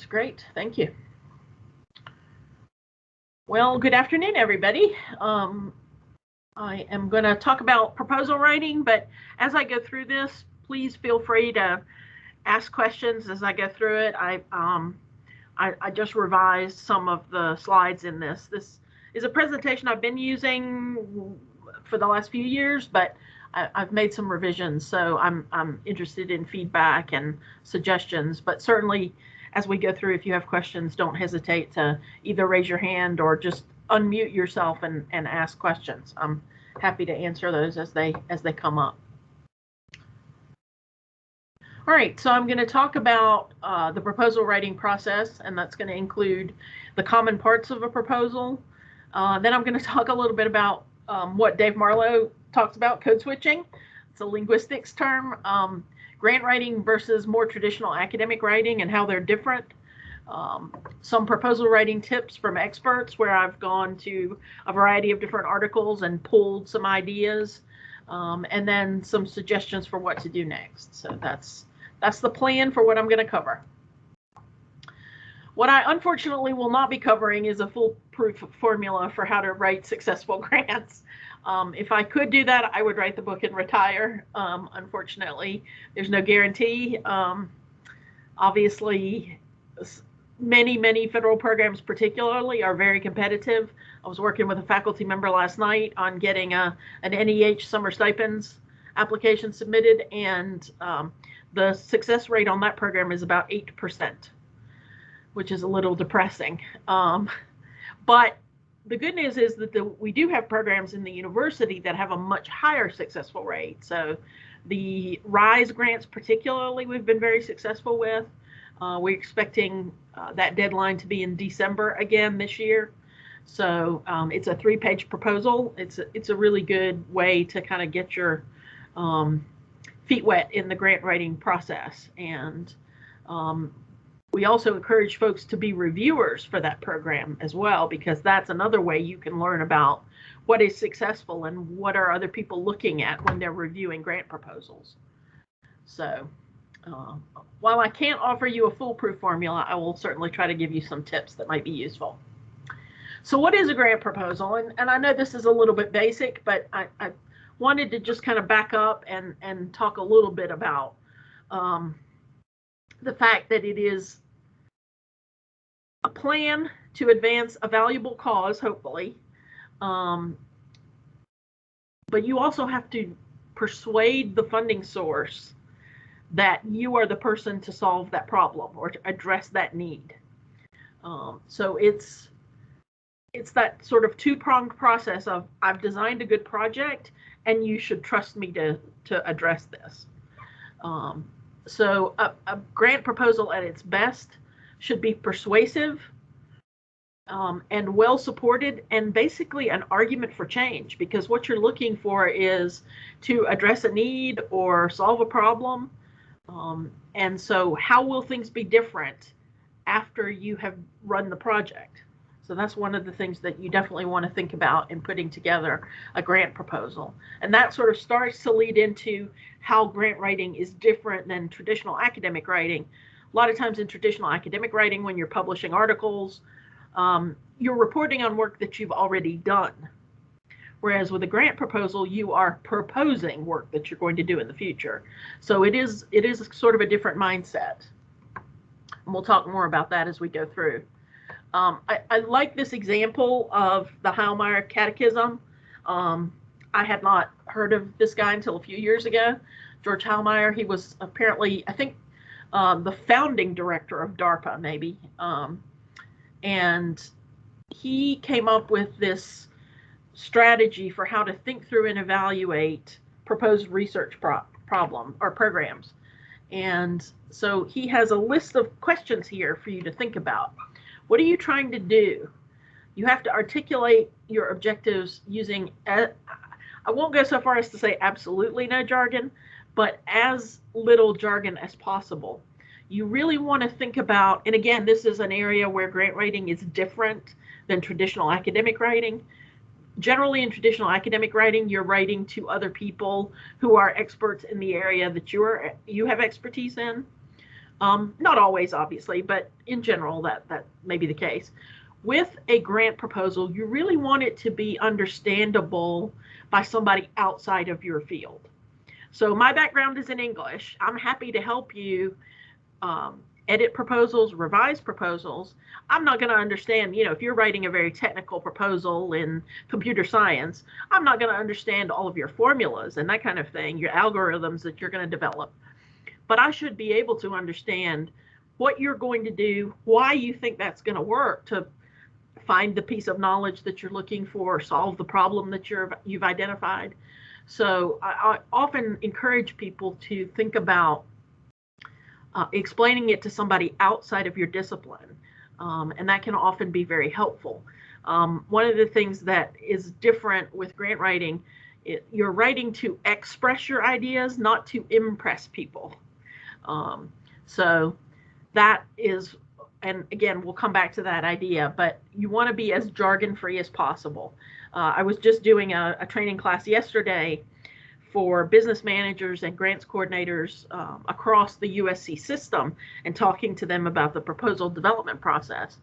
Great. Thank you. Well, good afternoon, everybody. I am going to talk about proposal writing, but as I go through this, please feel free to ask questions as I go through it. I just revised some of the slides in this. This is a presentation I've been using for the last few years, but I've made some revisions, so I'm interested in feedback and suggestions. But certainly, as we go through, if you have questions, don't hesitate to either raise your hand or just unmute yourself and ask questions. I'm happy to answer those as they come up. All right, so I'm going to talk about the proposal writing process, and that's going to include the common parts of a proposal. Then I'm going to talk a little bit about what Dave Marlowe talks about, code switching. It's a linguistics term. Grant writing versus more traditional academic writing and how they're different. Some proposal writing tips from experts where I've gone to a variety of different articles and pulled some ideas, and then some suggestions for what to do next. So that's the plan for what I'm going to cover. What I unfortunately will not be covering is a foolproof formula for how to write successful grants. If I could do that, I would write the book and retire. Unfortunately, there's no guarantee. Obviously, many federal programs particularly are very competitive. I was working with a faculty member last night on getting an NEH summer stipends application submitted, and the success rate on that program is about 8%, which is a little depressing. But the good news is that we do have programs in the university that have a much higher successful rate. So the RISE grants particularly we've been very successful with. We're expecting that deadline to be in December again this year. So it's a 3-page proposal. It's a really good way to kind of get your feet wet in the grant writing process. And we also encourage folks to be reviewers for that program as well, because that's another way you can learn about what is successful and what are other people looking at when they're reviewing grant proposals. So while I can't offer you a foolproof formula, I will certainly try to give you some tips that might be useful. So what is a grant proposal? And I know this is a little bit basic, but I wanted to just kind of back up and talk a little bit about the fact that it is a plan to advance a valuable cause, hopefully. But you also have to persuade the funding source that you are the person to solve that problem or to address that need. So it's that sort of two-pronged process of I've designed a good project and you should trust me to address this. So a grant proposal at its best should be persuasive and well supported, and basically an argument for change, because what you're looking for is to address a need or solve a problem. And so how will things be different after you have run the project? So that's one of the things that you definitely want to think about in putting together a grant proposal. And that sort of starts to lead into how grant writing is different than traditional academic writing. A lot of times in traditional academic writing, when you're publishing articles, you're reporting on work that you've already done. Whereas with a grant proposal, you are proposing work that you're going to do in the future. So it is sort of a different mindset. And we'll talk more about that as we go through. I like this example of the Heilmeyer Catechism. I had not heard of this guy until a few years ago. George Heilmeyer, he was apparently, I think, the founding director of DARPA, maybe. And he came up with this strategy for how to think through and evaluate proposed research problem or programs. And so he has a list of questions here for you to think about. What are you trying to do? You have to articulate your objectives using, I won't go so far as to say absolutely no jargon, but as little jargon as possible. You really want to think about, and again, this is an area where grant writing is different than traditional academic writing. Generally in traditional academic writing, you're writing to other people who are experts in the area that you have expertise in. Not always, obviously, but in general, that may be the case. With a grant proposal, you really want it to be understandable by somebody outside of your field. So my background is in English. I'm happy to help you edit proposals, revise proposals. I'm not going to understand, if you're writing a very technical proposal in computer science, I'm not going to understand all of your formulas and that kind of thing, your algorithms that you're going to develop. But I should be able to understand what you're going to do, why you think that's going to work to find the piece of knowledge that you're looking for, solve the problem that you've identified. So I often encourage people to think about explaining it to somebody outside of your discipline, and that can often be very helpful. One of the things that is different with grant writing, you're writing to express your ideas, not to impress people. So that is, and again, we'll come back to that idea, but you want to be as jargon-free as possible. I was just doing a training class yesterday for business managers and grants coordinators across the USC system and talking to them about the proposal development process.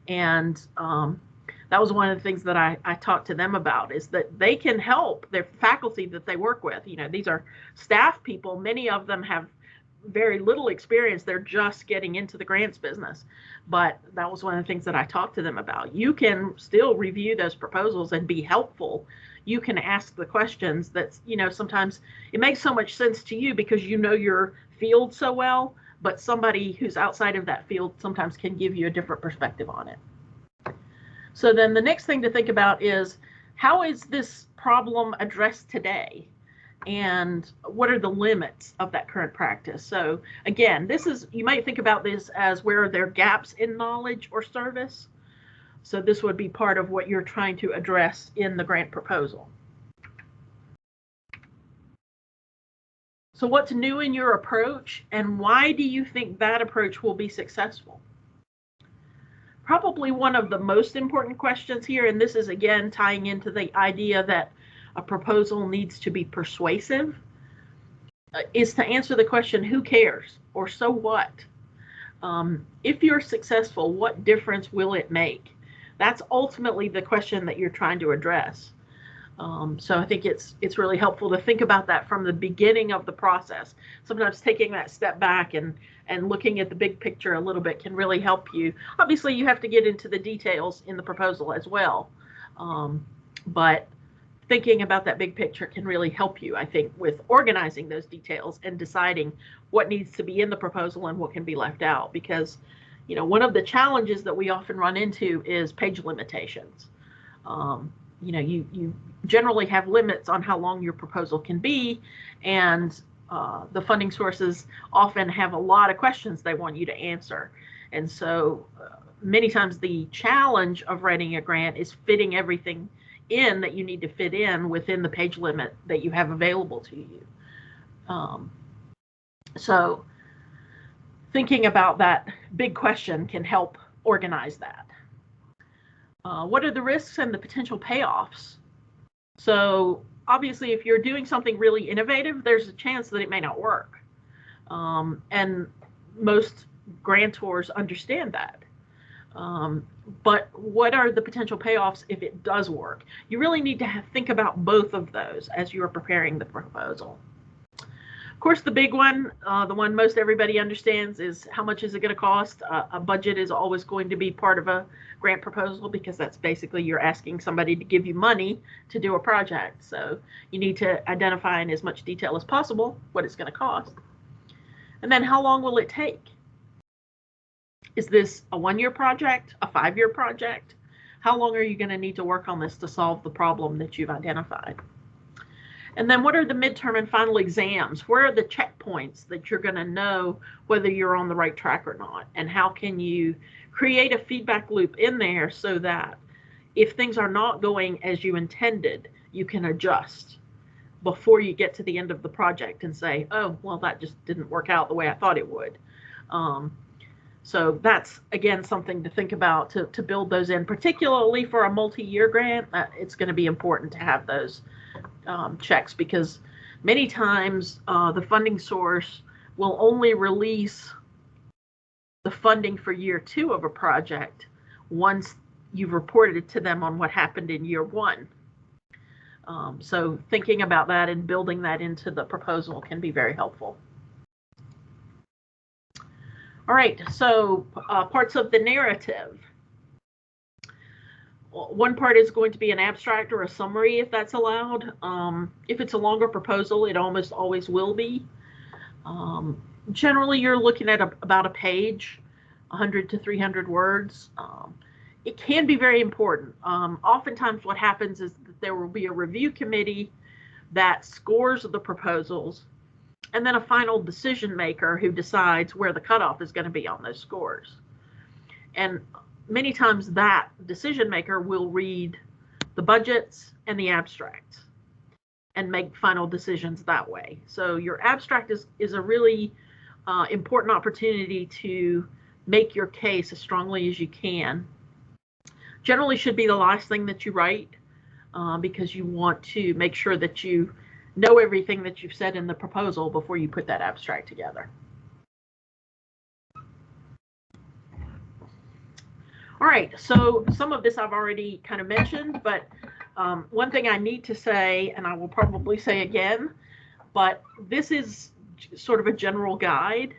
And that was one of the things that I talked to them about, is that they can help their faculty that they work with. These are staff people. Many of them have very little experience. They're just getting into the grants business. But that was one of the things that I talked to them about. You can still review those proposals and be helpful. You can ask the questions that, sometimes it makes so much sense to you because you know your field so well, but somebody who's outside of that field sometimes can give you a different perspective on it. So then the next thing to think about is, how is this problem addressed today? And what are the limits of that current practice? So again, you might think about this as, where are there gaps in knowledge or service? So this would be part of what you're trying to address in the grant proposal. So what's new in your approach, and why do you think that approach will be successful? Probably one of the most important questions here, and this is again tying into the idea that a proposal needs to be persuasive, is to answer the question, who cares, or so what? If you're successful, what difference will it make? That's ultimately the question that you're trying to address. So I think it's really helpful to think about that from the beginning of the process. Sometimes taking that step back and looking at the big picture a little bit can really help you. Obviously, you have to get into the details in the proposal as well, but thinking about that big picture can really help you, I think, with organizing those details and deciding what needs to be in the proposal and what can be left out. Because, one of the challenges that we often run into is page limitations. You generally have limits on how long your proposal can be, and the funding sources often have a lot of questions they want you to answer. And so many times the challenge of writing a grant is fitting everything in that you need to fit in within the page limit that you have available to you. So thinking about that big question can help organize that. What are the risks and the potential payoffs? So obviously, if you're doing something really innovative, there's a chance that it may not work. And most grantors understand that. But what are the potential payoffs if it does work? You really need to think about both of those as you are preparing the proposal. Of course, the big one, the one most everybody understands, is how much is it going to cost? A budget is always going to be part of a grant proposal, because that's basically you're asking somebody to give you money to do a project. So you need to identify in as much detail as possible what it's going to cost. And then how long will it take? Is this a 1-year project, a 5-year project? How long are you going to need to work on this to solve the problem that you've identified? And then what are the midterm and final exams? Where are the checkpoints that you're going to know whether you're on the right track or not? And how can you create a feedback loop in there so that if things are not going as you intended, you can adjust before you get to the end of the project and say, oh, well, that just didn't work out the way I thought it would. So that's, again, something to think about to build those in, particularly for a multi-year grant. It's going to be important to have those checks, because many times the funding source will only release the funding for year 2 of a project once you've reported to them on what happened in year 1. So thinking about that and building that into the proposal can be very helpful. All right, so parts of the narrative. One part is going to be an abstract or a summary, if that's allowed. If it's a longer proposal, it almost always will be. Generally, you're looking at about a page, 100 to 300 words. It can be very important. Oftentimes what happens is that there will be a review committee that scores the proposals, and then a final decision maker who decides where the cutoff is going to be on those scores. And many times that decision maker will read the budgets and the abstracts and make final decisions that way. So your abstract is a really important opportunity to make your case as strongly as you can. Generally should be the last thing that you write because you want to make sure that you know everything that you've said in the proposal before you put that abstract together. All right, so some of this I've already kind of mentioned, but one thing I need to say, and I will probably say again, but this is sort of a general guide.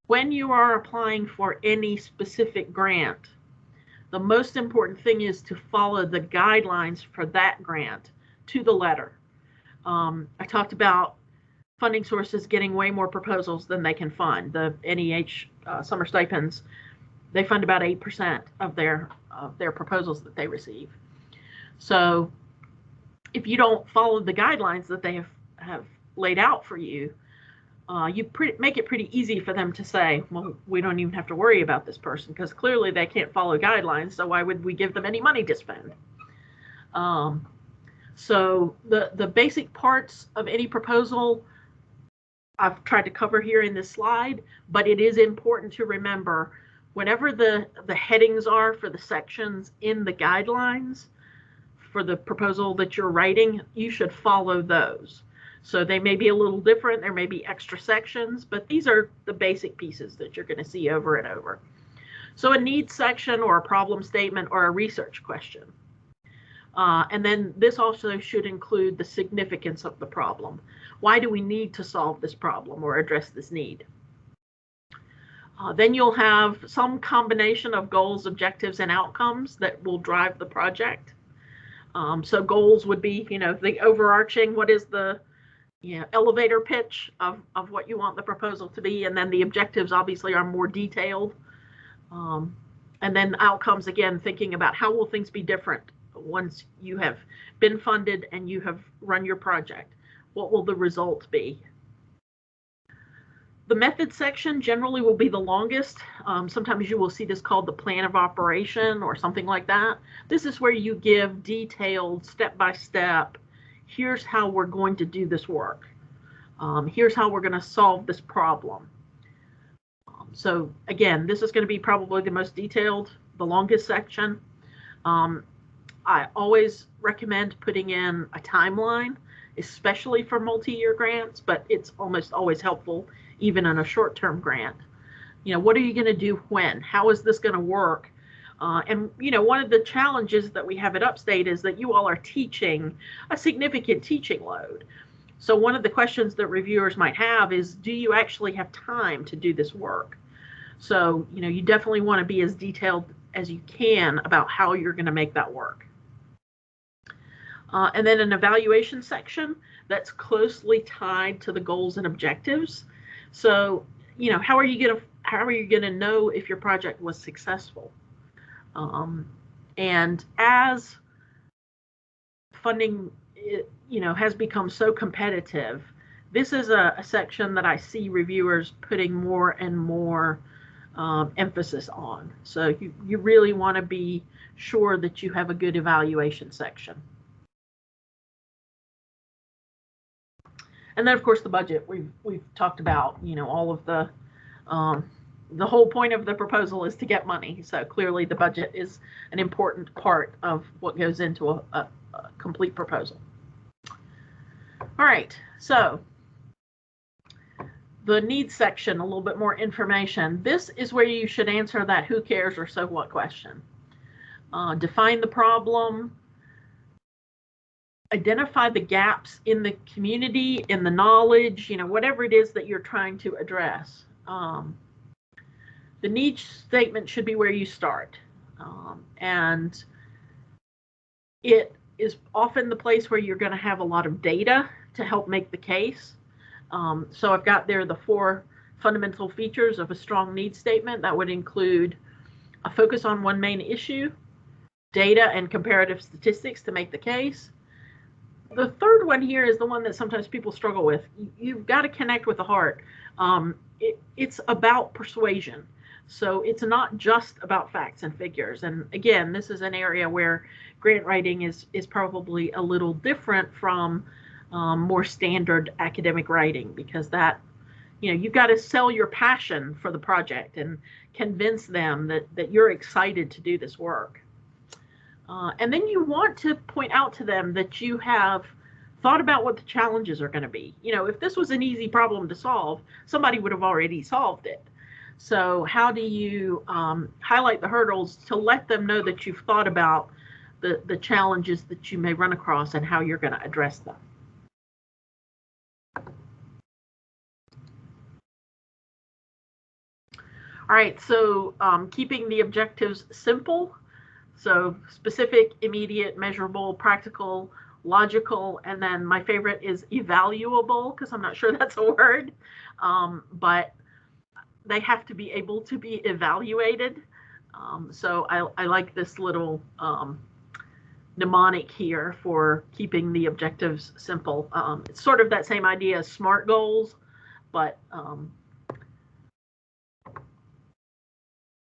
When you are applying for any specific grant, the most important thing is to follow the guidelines for that grant to the letter. I talked about funding sources getting way more proposals than they can fund. The NEH summer stipends, they fund about 8% of their proposals that they receive. So if you don't follow the guidelines that they have laid out for you, you make it pretty easy for them to say, well, we don't even have to worry about this person because clearly they can't follow guidelines, so why would we give them any money to spend? So the basic parts of any proposal I've tried to cover here in this slide, but it is important to remember whatever the headings are for the sections in the guidelines for the proposal that you're writing, you should follow those. So they may be a little different, there may be extra sections, but these are the basic pieces that you're going to see over and over. So a needs section or a problem statement or a research question. And then this also should include the significance of the problem. Why do we need to solve this problem or address this need? Then you'll have some combination of goals, objectives, and outcomes that will drive the project. So goals would be, the overarching, what is the elevator pitch of what you want the proposal to be, and then the objectives obviously are more detailed. And then outcomes, again, thinking about how will things be different once you have been funded and you have run your project. What will the result be? The method section generally will be the longest. Sometimes you will see this called the plan of operation or something like that. This is where you give detailed step-by-step, here's how we're going to do this work. Here's how we're going to solve this problem. So again, this is going to be probably the most detailed, the longest section. I always recommend putting in a timeline, especially for multi-year grants, but it's almost always helpful even in a short-term grant. What are you going to do when? How is this going to work? And one of the challenges that we have at Upstate is that you all are teaching a significant teaching load. So one of the questions that reviewers might have is, do you actually have time to do this work? So, you definitely want to be as detailed as you can about how you're going to make that work. And then an evaluation section that's closely tied to the goals and objectives. So, how are you going to know if your project was successful? And as funding, has become so competitive, this is a section that I see reviewers putting more and more emphasis on. So you really want to be sure that you have a good evaluation section. And then, of course, the budget we've talked about. All of the whole point of the proposal is to get money. So clearly, the budget is an important part of what goes into a complete proposal. All right. So The needs section, a little bit more information. This is where you should answer that who cares or so what question. Define the problem, identify the gaps in the community, in the knowledge, whatever it is that you're trying to address. The needs statement should be where you start. And it is often the place where you're going to have a lot of data to help make the case. So I've got there the 4 fundamental features of a strong needs statement. That would include a focus on one main issue, data and comparative statistics to make the case. The third one here is the one that sometimes people struggle with. You've got to connect with the heart. It's about persuasion. So it's not just about facts and figures. And again, this is an area where grant writing is probably a little different from more standard academic writing, because that, you've got to sell your passion for the project and convince them that you're excited to do this work. And then you want to point out to them that you have thought about what the challenges are going to be. If this was an easy problem to solve, somebody would have already solved it. So how do you highlight the hurdles to let them know that you've thought about the challenges that you may run across and how you're going to address them? All right, so keeping the objectives simple. So specific, immediate, measurable, practical, logical, and then my favorite is evaluable, because I'm not sure that's a word, but they have to be able to be evaluated. So I like this little mnemonic here for keeping the objectives simple. It's sort of that same idea as SMART goals, but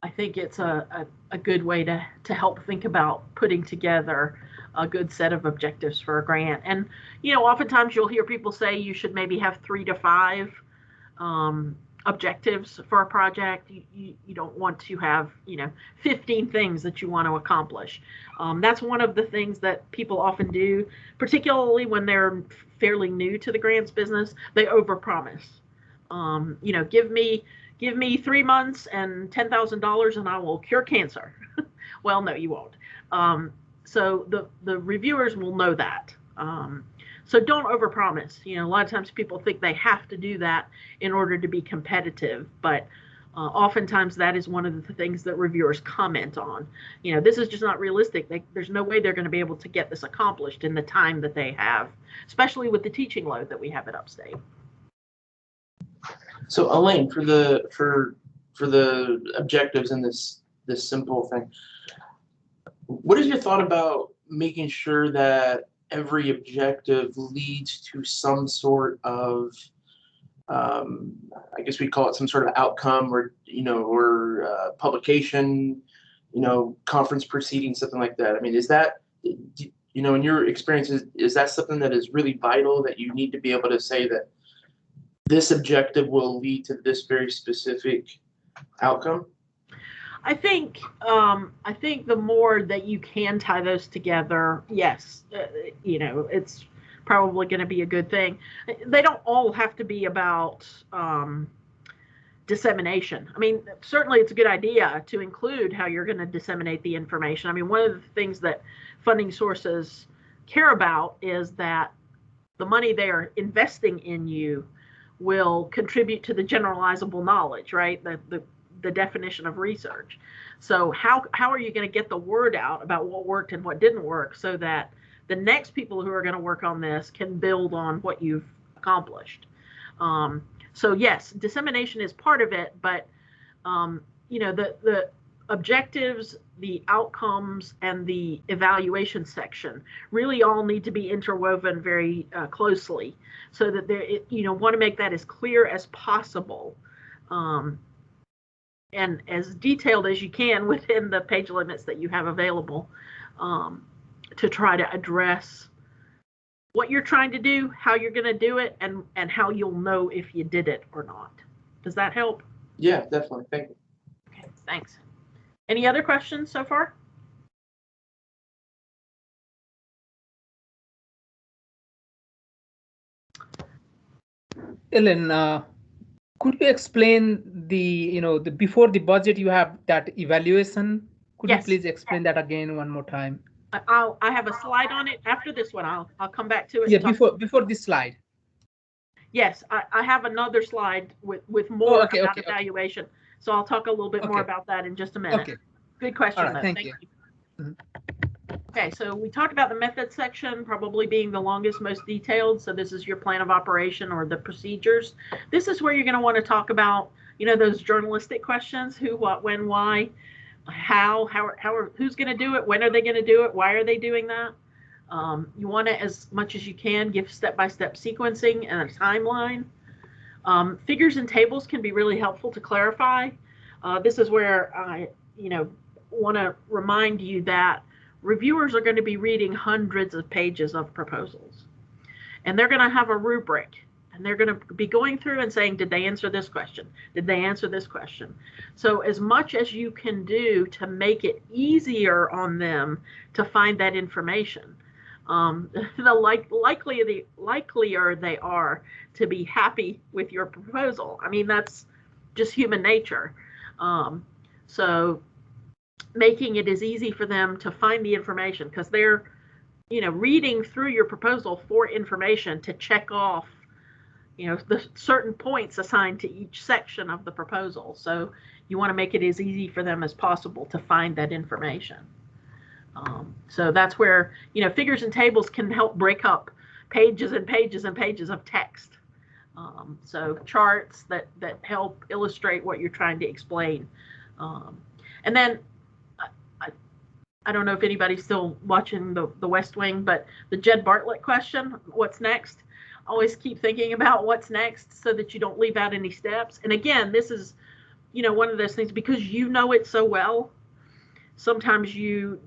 I think it's a good way to help think about putting together a good set of objectives for a grant. And, oftentimes you'll hear people say you should maybe have 3 to 5 objectives for a project. You don't want to have, 15 things that you want to accomplish. That's one of the things that people often do, particularly when they're fairly new to the grants business. They overpromise. Give me 3 months and $10,000 and I will cure cancer. Well, no, you won't. So the reviewers will know that. So don't overpromise. A lot of times people think they have to do that in order to be competitive, but oftentimes that is one of the things that reviewers comment on. This is just not realistic. There's no way they're going to be able to get this accomplished in the time that they have, especially with the teaching load that we have at Upstate. So Elaine, for the objectives in this simple thing, what is your thought about making sure that every objective leads to some sort of, I guess we call it some sort of outcome, or publication, conference proceeding, something like that? I mean, is that, in your experience, is that something that is really vital, that you need to be able to say that this objective will lead to this very specific outcome? I think the more that you can tie those together, yes, it's probably going to be a good thing. They don't all have to be about dissemination. I mean, certainly it's a good idea to include how you're going to disseminate the information. I mean, one of the things that funding sources care about is that the money they are investing in you will contribute to the generalizable knowledge, right? The definition of research. So how are you going to get the word out about what worked and what didn't work, so that the next people who are going to work on this can build on what you've accomplished? So yes, dissemination is part of it, but the objectives, the outcomes, and the evaluation section really all need to be interwoven very closely, so that want to make that as clear as possible, and as detailed as you can within the page limits that you have available, to try to address what you're trying to do, how you're going to do it, and how you'll know if you did it or not. Does that help? Yeah, definitely. Thank you. Okay, thanks. Any other questions so far? Ellen, Could you explain the before the budget you have that evaluation? Could you Yes. please explain that again one more time? I have a slide on it after this one. I'll come back to it. Yeah, and talk. before this slide. Yes, I have another slide with more okay, about okay. evaluation. So I'll talk a little bit more Okay. about that in just a minute. Okay. Good question, All right, though. thank you. Mhm. Okay, so we talked about the method section probably being the longest, most detailed. So this is your plan of operation or the procedures. This is where you're going to want to talk about, those journalistic questions: who, what, when, why, how, who's going to do it, when are they going to do it, why are they doing that? You want to, as much as you can, give step-by-step sequencing and a timeline. Figures and tables can be really helpful to clarify. This is where I, want to remind you that reviewers are going to be reading hundreds of pages of proposals, and they're going to have a rubric, and they're going to be going through and saying, did they answer this question? Did they answer this question? So as much as you can do to make it easier on them to find that information, the likelier they are to be happy with your proposal. I mean, that's just human nature. So making it as easy for them to find the information, because they're, reading through your proposal for information to check off, the certain points assigned to each section of the proposal. So you want to make it as easy for them as possible to find that information. So that's where, figures and tables can help break up pages and pages and pages of text. So charts that help illustrate what you're trying to explain. And then I don't know if anybody's still watching the West Wing, but the Jed Bartlett question, what's next? Always keep thinking about what's next so that you don't leave out any steps. And again, this is, one of those things, because you know it so well, sometimes you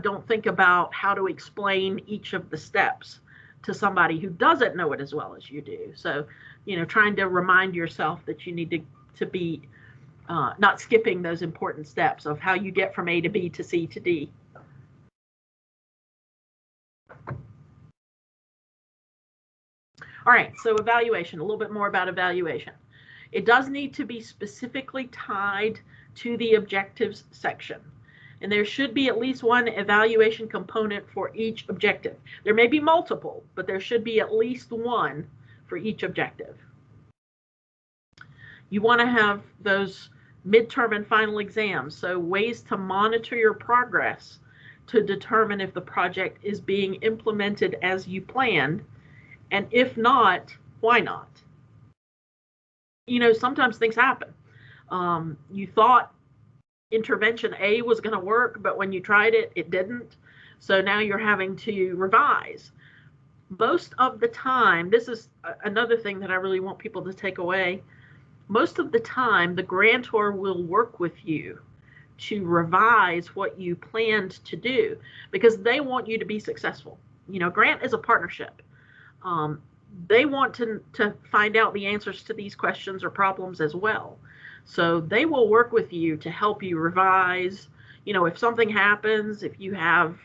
don't think about how to explain each of the steps to somebody who doesn't know it as well as you do. So, trying to remind yourself that you need to be not skipping those important steps of how you get from A to B to C to D. All right, so evaluation, a little bit more about evaluation. It does need to be specifically tied to the objectives section. And there should be at least one evaluation component for each objective. There may be multiple, but there should be at least one for each objective. You want to have those midterm and final exams, so ways to monitor your progress to determine if the project is being implemented as you planned, and if not, why not? Sometimes things happen. You thought intervention A was going to work, but when you tried it, it didn't. So now you're having to revise. Most of the time, this is another thing that I really want people to take away. Most of the time, the grantor will work with you to revise what you planned to do because they want you to be successful. Grant is a partnership. They want to find out the answers to these questions or problems as well. So they will work with you to help you revise. If something happens, if you have,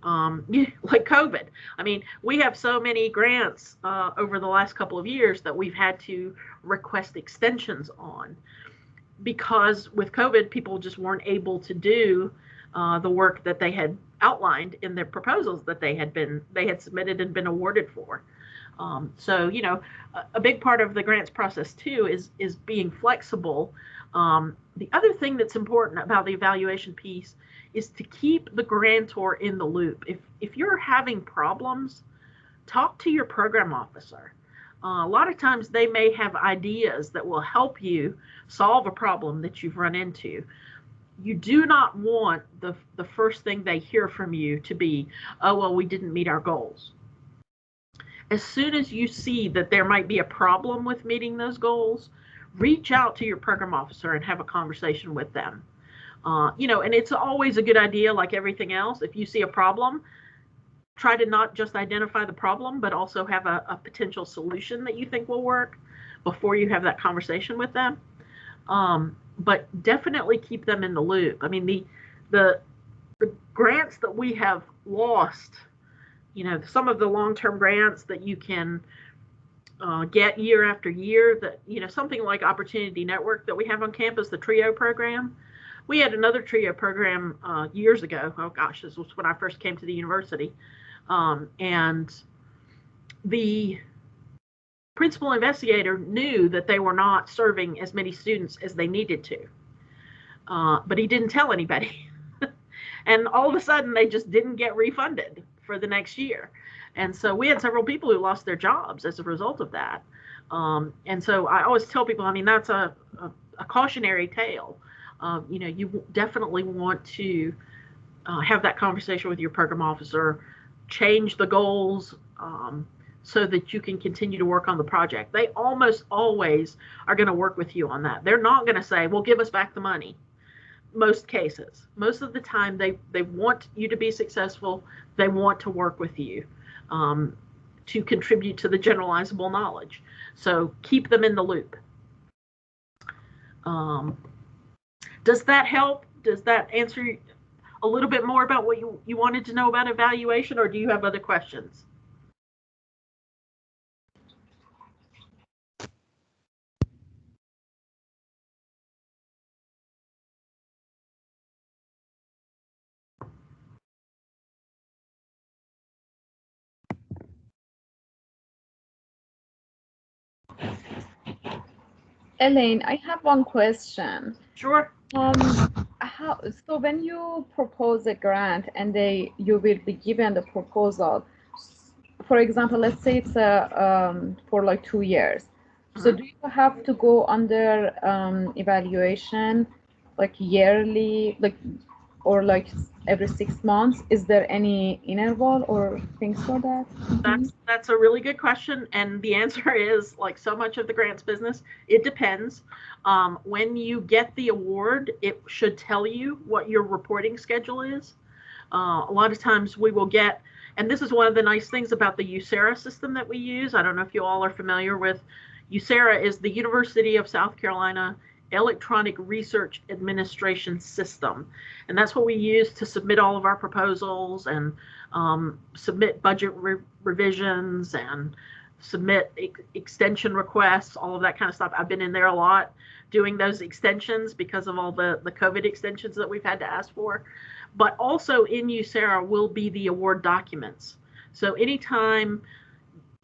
like COVID. I mean, we have so many grants over the last couple of years that we've had to request extensions on because with COVID, people just weren't able to do the work that they had outlined in their proposals that they had submitted and been awarded for. So, a big part of the grants process too is being flexible. The other thing that's important about the evaluation piece is to keep the grantor in the loop. If you're having problems, talk to your program officer. A lot of times they may have ideas that will help you solve a problem that you've run into. You do not want the first thing they hear from you to be, oh, well, we didn't meet our goals. As soon as you see that there might be a problem with meeting those goals, reach out to your program officer and have a conversation with them. And it's always a good idea, like everything else, if you see a problem, try to not just identify the problem, but also have a potential solution that you think will work before you have that conversation with them. But definitely keep them in the loop. I mean, the grants that we have lost, some of the long-term grants that you can get year after year. That, something like Opportunity Network that we have on campus, the TRIO program. We had another TRIO program years ago. Oh gosh, this was when I first came to the university. And the principal investigator knew that they were not serving as many students as they needed to. But he didn't tell anybody. And all of a sudden, they just didn't get refunded for the next year. And so we had several people who lost their jobs as a result of that. And so I always tell people, that's a cautionary tale. You definitely want to have that conversation with your program officer, change the goals so that you can continue to work on the project. They almost always are going to work with you on that. They're not going to say, well, give us back the money. Most cases, most of the time, they want you to be successful. They want to work with you to contribute to the generalizable knowledge. So keep them in the loop. Does that help? Does that answer a little bit more about what you wanted to know about evaluation, or do you have other questions? Elaine, I have one question. Sure. So when you propose a grant and you will be given the proposal, for example, let's say it's for like 2 years. So do you have to go under evaluation like yearly, or like every 6 months? Is there any interval or things for that? That's a really good question, and the answer is, like so much of the grants business, it depends. When you get the award, it should tell you what your reporting schedule is. A lot of times we will get, and this is one of the nice things about the USERA system that we use. I don't know if you all are familiar with USERA. Is the University of South Carolina Electronic Research Administration System, and that's what we use to submit all of our proposals and submit budget revisions and submit extension requests, all of that kind of stuff. I've been in there a lot doing those extensions because of all the COVID extensions that we've had to ask for. But also in USERA will be the award documents. So anytime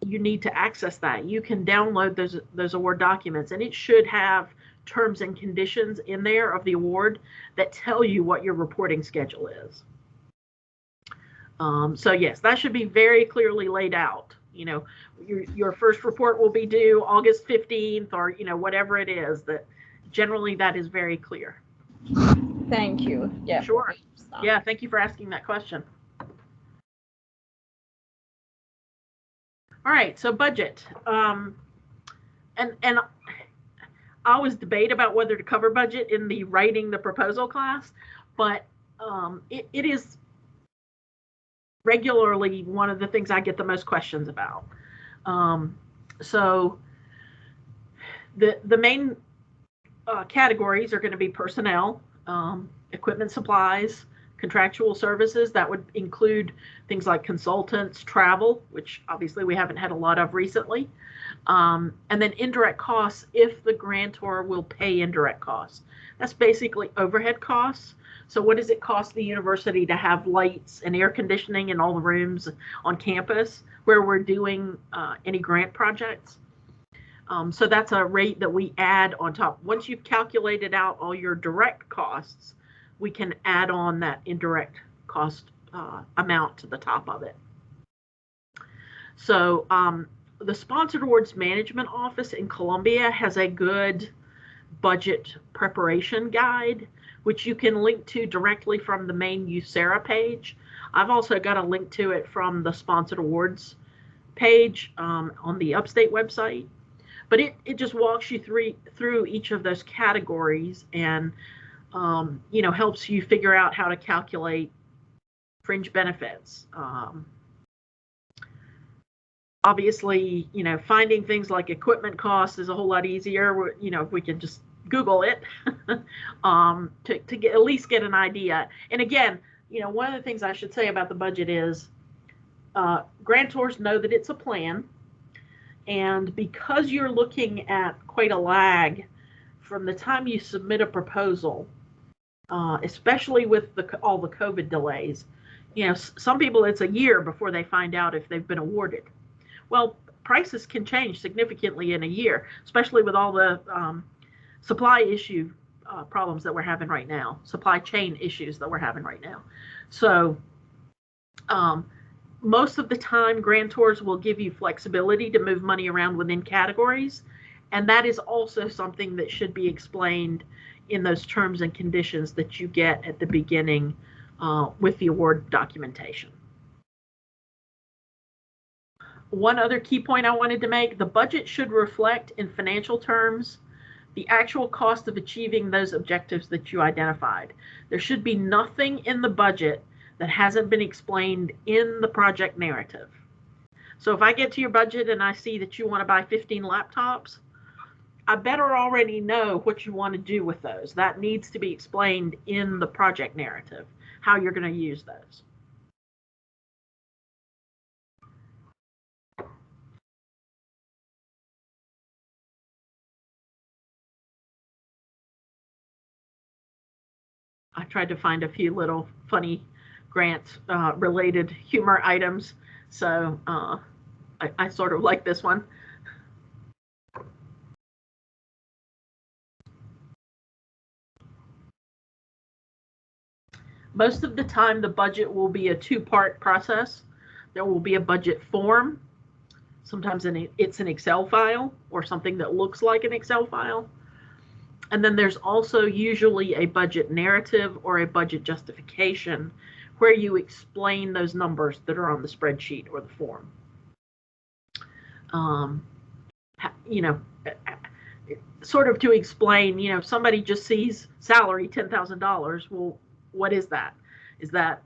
you need to access that, you can download those award documents, and it should have terms and conditions in there of the award that tell you what your reporting schedule is. So yes, that should be very clearly laid out. Your first report will be due August 15th, or whatever it is. That generally that is very clear. Thank you. Yeah. Sure. Yeah. Thank you for asking that question. All right. So budget. And I always debate about whether to cover budget in the writing the proposal class, but it is regularly one of the things I get the most questions about. So the main categories are going to be personnel, equipment, supplies, contractual services. That would include things like consultants, travel, which obviously we haven't had a lot of recently. And then indirect costs, if the grantor will pay indirect costs. That's basically overhead costs. So what does it cost the university to have lights and air conditioning in all the rooms on campus where we're doing any grant projects? So that's a rate that we add on top. Once you've calculated out all your direct costs, we can add on that indirect cost amount to the top of it. So the Sponsored Awards Management Office in Columbia has a good budget preparation guide, which you can link to directly from the main USERA page. I've also got a link to it from the Sponsored Awards page on the Upstate website. But it just walks you through each of those categories and helps you figure out how to calculate fringe benefits. Obviously, finding things like equipment costs is a whole lot easier. If we can just Google it to at least get an idea. And again, one of the things I should say about the budget is grantors know that it's a plan. And because you're looking at quite a lag from the time you submit a proposal, especially with all the COVID delays, some people it's a year before they find out if they've been awarded. Well, prices can change significantly in a year, especially with all the supply issue problems that we're having right now, supply chain issues that we're having right now. So most of the time, grantors will give you flexibility to move money around within categories, and that is also something that should be explained in those terms and conditions that you get at the beginning with the award documentation. One other key point I wanted to make, the budget should reflect in financial terms the actual cost of achieving those objectives that you identified. There should be nothing in the budget that hasn't been explained in the project narrative. So if I get to your budget and I see that you want to buy 15 laptops, I better already know what you want to do with those. That needs to be explained in the project narrative, how you're going to use those. I tried to find a few little funny grant related humor items. So I sort of like this one. Most of the time, the budget will be a two-part process. There will be a budget form. Sometimes it's an Excel file or something that looks like an Excel file. And then there's also usually a budget narrative or a budget justification where you explain those numbers that are on the spreadsheet or the form. Sort of to explain, if somebody just sees salary $10,000, well, what is that? Is that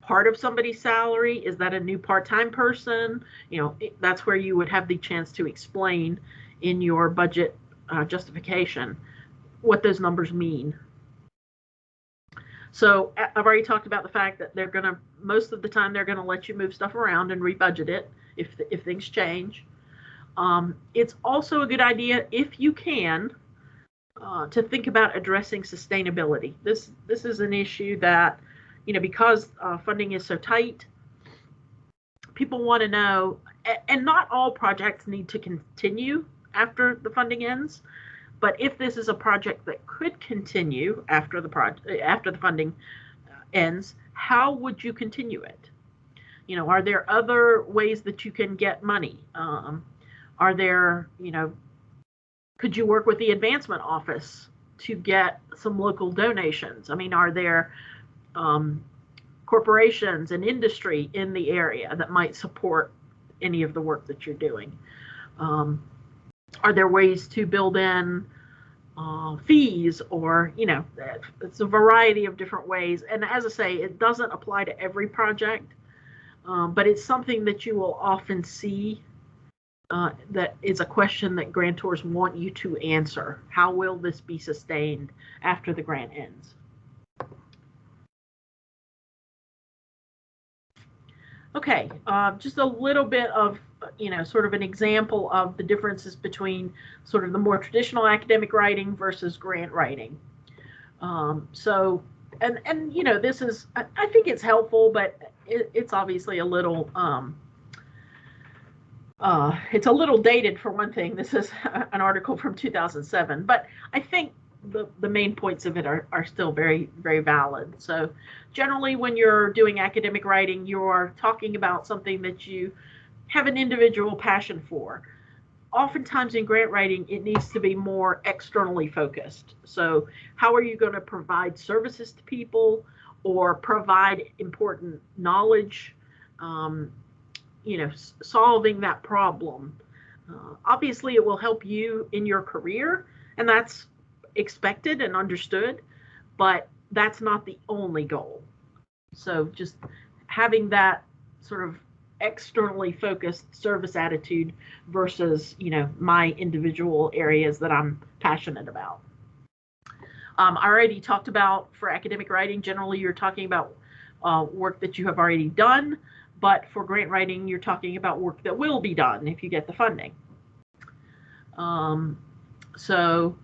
part of somebody's salary? Is that a new part-time person? That's where you would have the chance to explain in your budget justification what those numbers mean. So I've already talked about the fact that most of the time they're gonna let you move stuff around and rebudget it if things change. It's also a good idea, if you can, to think about addressing sustainability. This is an issue that, because funding is so tight, people want to know, and not all projects need to continue after the funding ends, but if this is a project that could continue after the funding ends, how would you continue it? Are there other ways that you can get money? Are there, could you work with the advancement office to get some local donations? I mean, are there corporations and industry in the area that might support any of the work that you're doing? Are there ways to build in fees, or, it's a variety of different ways. And as I say, it doesn't apply to every project, but it's something that you will often see. That is a question that grantors want you to answer. How will this be sustained after the grant ends? Okay, just a little bit of, sort of an example of the differences between sort of the more traditional academic writing versus grant writing. This is, I think it's helpful, but it's obviously a little, it's a little dated for one thing. This is an article from 2007, but I think the main points of it are still very, very valid. So generally, when you're doing academic writing, you're talking about something that you have an individual passion for. Oftentimes in grant writing, it needs to be more externally focused. So how are you going to provide services to people or provide important knowledge? Solving that problem. Obviously, it will help you in your career, and that's expected and understood, but that's not the only goal. So just having that sort of externally focused service attitude versus, my individual areas that I'm passionate about. I already talked about, for academic writing, generally you're talking about work that you have already done. But for grant writing, you're talking about work that will be done if you get the funding. So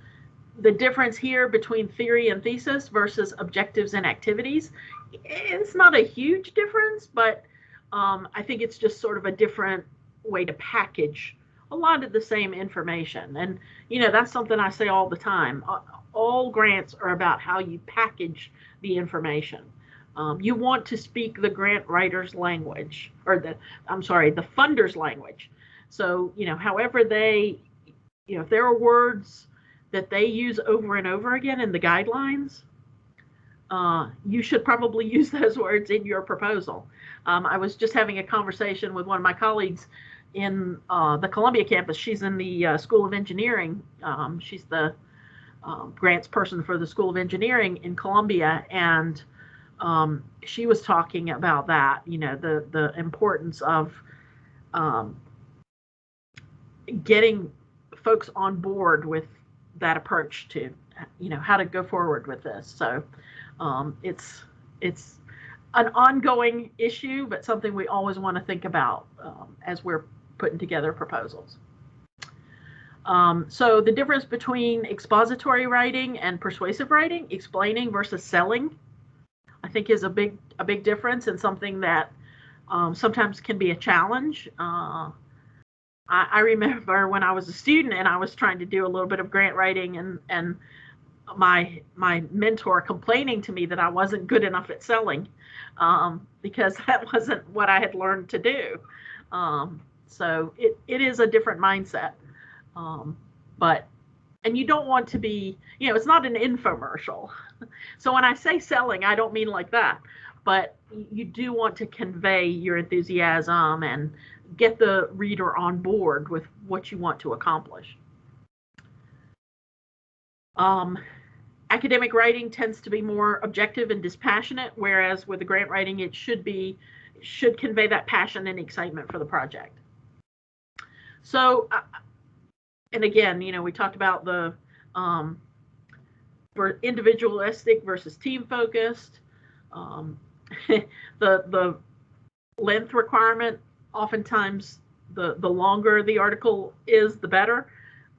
the difference here between theory and thesis versus objectives and activities, it's not a huge difference, but I think it's just sort of a different way to package a lot of the same information. And, that's something I say all the time. All grants are about how you package the information. You want to speak the grant writer's language, or the funder's language. So, however they, if there are words that they use over and over again in the guidelines, you should probably use those words in your proposal. I was just having a conversation with one of my colleagues in the Columbia campus. She's in the School of Engineering. She's the grants person for the School of Engineering in Columbia, and she was talking about that, the importance of getting folks on board with that approach to, how to go forward with this. So it's an ongoing issue, but something we always want to think about as we're putting together proposals. So the difference between expository writing and persuasive writing, explaining versus selling, I think is a big difference, and something that sometimes can be a challenge. I remember when I was a student and I was trying to do a little bit of grant writing, and my mentor complaining to me that I wasn't good enough at selling, because that wasn't what I had learned to do. So it is a different mindset. And you don't want to be, it's not an infomercial. So when I say selling, I don't mean like that, but you do want to convey your enthusiasm and get the reader on board with what you want to accomplish. Academic writing tends to be more objective and dispassionate, whereas with the grant writing, it should convey that passion and excitement for the project. So, and again, we talked about the for individualistic versus team focused. The length requirement, oftentimes the longer the article is, the better.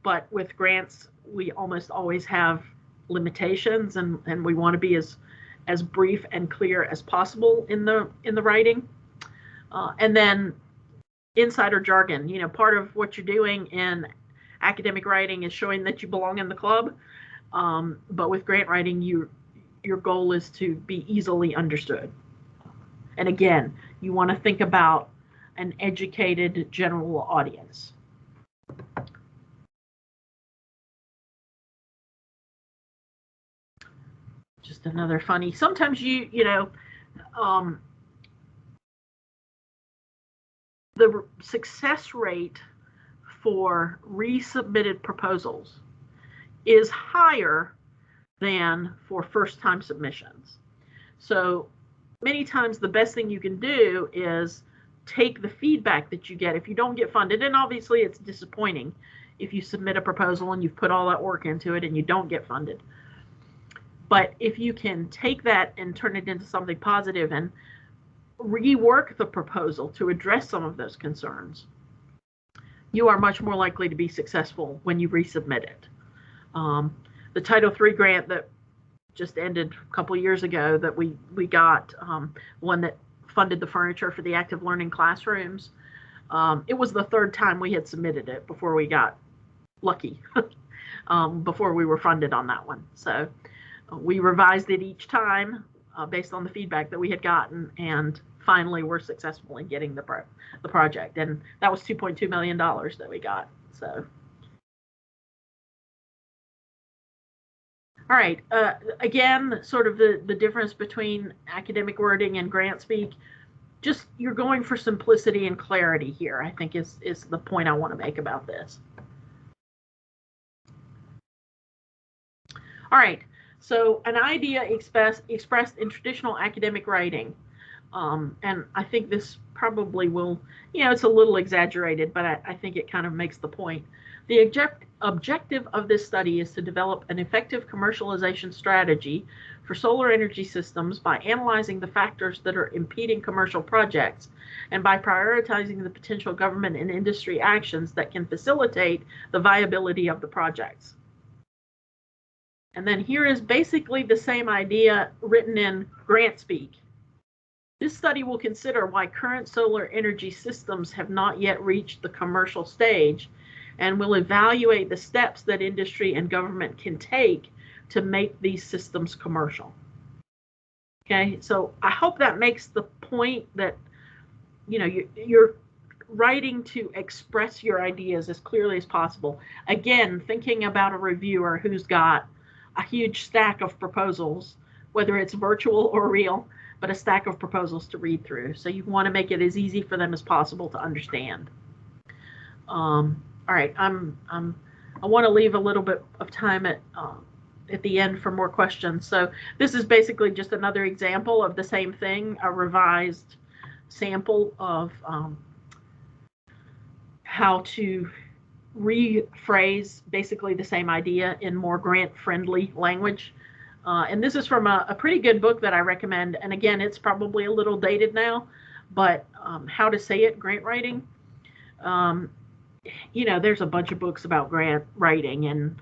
But with grants, we almost always have limitations, and we want to be as brief and clear as possible in the writing. And then insider jargon, part of what you're doing in academic writing is showing that you belong in the club. But with grant writing, your goal is to be easily understood. And again, you want to think about an educated general audience. Just another funny, sometimes the success rate for resubmitted proposals is higher than for first-time submissions. So many times the best thing you can do is take the feedback that you get if you don't get funded, and obviously it's disappointing if you submit a proposal and you've put all that work into it and you don't get funded. But if you can take that and turn it into something positive and rework the proposal to address some of those concerns, you are much more likely to be successful when you resubmit it. The Title III grant that just ended a couple of years ago that we got, one that funded the furniture for the active learning classrooms, it was the third time we had submitted it before we got lucky, before we were funded on that one. So we revised it each time based on the feedback that we had gotten, and finally we're successful in getting the project. And that was $2.2 million that we got. So. All right, again, sort of the difference between academic wording and grant speak, just you're going for simplicity and clarity here, I think is the point I want to make about this. All right, so an idea expressed in traditional academic writing, and I think this probably will, it's a little exaggerated, but I think it kind of makes the point. The objective of this study is to develop an effective commercialization strategy for solar energy systems by analyzing the factors that are impeding commercial projects and by prioritizing the potential government and industry actions that can facilitate the viability of the projects. And then here is basically the same idea written in grant speak. This study will consider why current solar energy systems have not yet reached the commercial stage and will evaluate the steps that industry and government can take to make these systems commercial. Okay, so I hope that makes the point that, you know, you're writing to express your ideas as clearly as possible. Again, thinking about a reviewer who's got a huge stack of proposals, whether it's virtual or real, but a stack of proposals to read through. So you want to make it as easy for them as possible to understand. All right, I want to leave a little bit of time at the end for more questions. So this is basically just another example of the same thing, a revised sample of how to rephrase basically the same idea in more grant-friendly language. And this is from a pretty good book that I recommend. And again, it's probably a little dated now, but How to Say It, Grant Writing. You know, there's a bunch of books about grant writing, and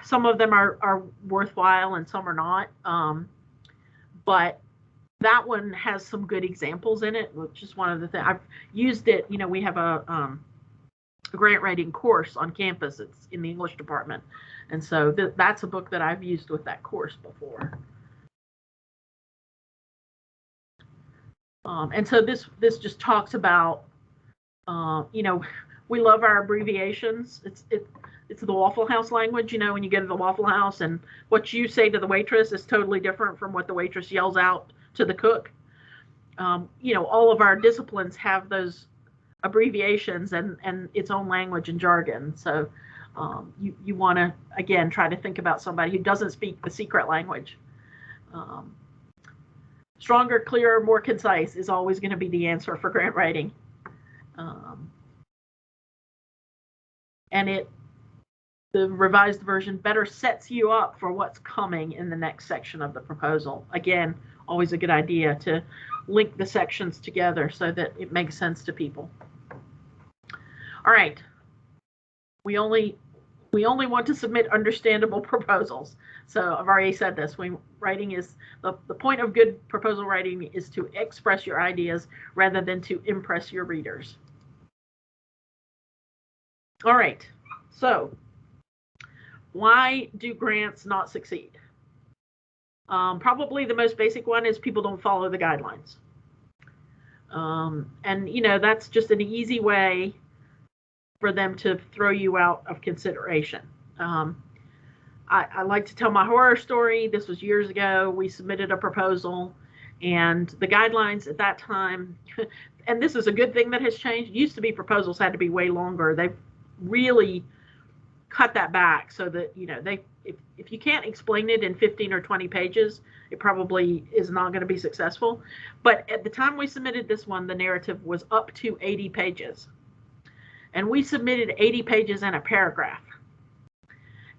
some of them are worthwhile and some are not. But that one has some good examples in it, which is one of the things. I've used it, you know, we have a grant writing course on campus. It's in the English department. And so that's a book that I've used with that course before. And so this just talks about, you know, we love our abbreviations. It's the Waffle House language, you know, when you go to the Waffle House and what you say to the waitress is totally different from what the waitress yells out to the cook. You know, all of our disciplines have those abbreviations and its own language and jargon. So you want to, again, try to think about somebody who doesn't speak the secret language. Stronger, clearer, more concise is always going to be the answer for grant writing. And the revised version better sets you up for what's coming in the next section of the proposal. Again, always a good idea to link the sections together so that it makes sense to people. All right. We only want to submit understandable proposals. So I've already said this. Writing is the point of good proposal writing is to express your ideas rather than to impress your readers. All right. So why do grants not succeed? Probably the most basic one is people don't follow the guidelines. And, you know, that's just an easy way for them to throw you out of consideration. I like to tell my horror story. This was years ago. We submitted a proposal, and the guidelines at that time, and this is a good thing that has changed. It used to be proposals had to be way longer. They've really cut that back so that, you know, if you can't explain it in 15 or 20 pages, it probably is not going to be successful. But at the time we submitted this one, the narrative was up to 80 pages. And we submitted 80 pages and a paragraph.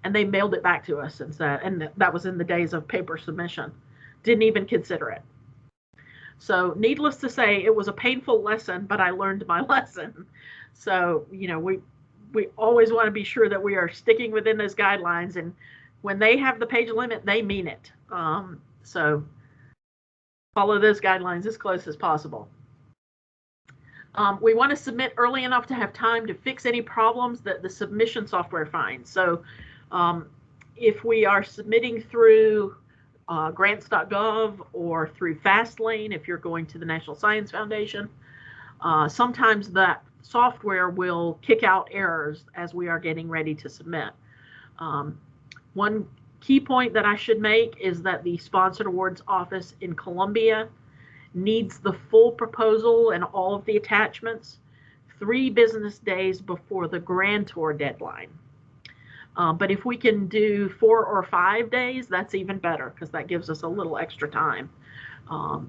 And they mailed it back to us and said, and that was in the days of paper submission, didn't even consider it. So needless to say, it was a painful lesson, but I learned my lesson. So, you know, we always want to be sure that we are sticking within those guidelines. And when they have the page limit, they mean it. So follow those guidelines as close as possible. We want to submit early enough to have time to fix any problems that the submission software finds. So if we are submitting through grants.gov or through Fastlane, if you're going to the National Science Foundation, sometimes that software will kick out errors as we are getting ready to submit. One key point that I should make is that the Sponsored Awards Office in Columbia needs the full proposal and all of the attachments 3 business days before the grantor deadline. But if we can do 4 or 5 days, that's even better because that gives us a little extra time.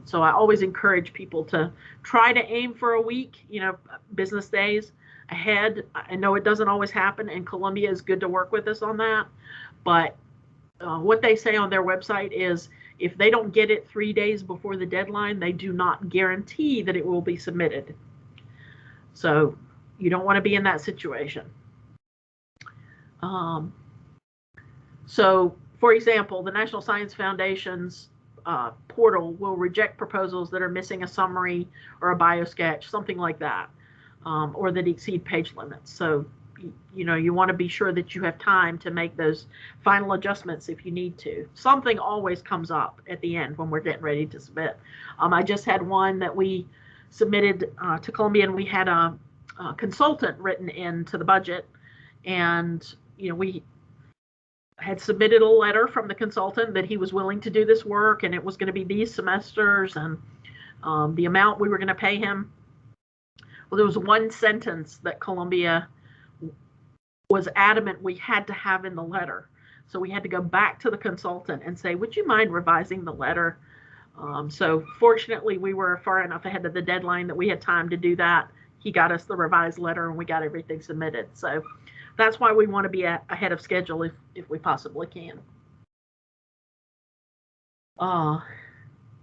So I always encourage people to try to aim for a week, you know, business days ahead. I know it doesn't always happen, and Columbia is good to work with us on that. But what they say on their website is if they don't get it 3 days before the deadline, they do not guarantee that it will be submitted. So you don't want to be in that situation. So, for example, the National Science Foundation's portal will reject proposals that are missing a summary or a biosketch, something like that, or that exceed page limits. So, you want to be sure that you have time to make those final adjustments if you need to. Something always comes up at the end when we're getting ready to submit. I just had one that we submitted to Columbia, and we had a consultant written into the budget, and we had submitted a letter from the consultant that he was willing to do this work, and it was going to be these semesters, and the amount we were going to pay him. Well, there was one sentence that Columbia was adamant we had to have in the letter. So we had to go back to the consultant and say, would you mind revising the letter? So fortunately, we were far enough ahead of the deadline that we had time to do that. He got us the revised letter, and we got everything submitted. So that's why we want to be ahead of schedule if we possibly can.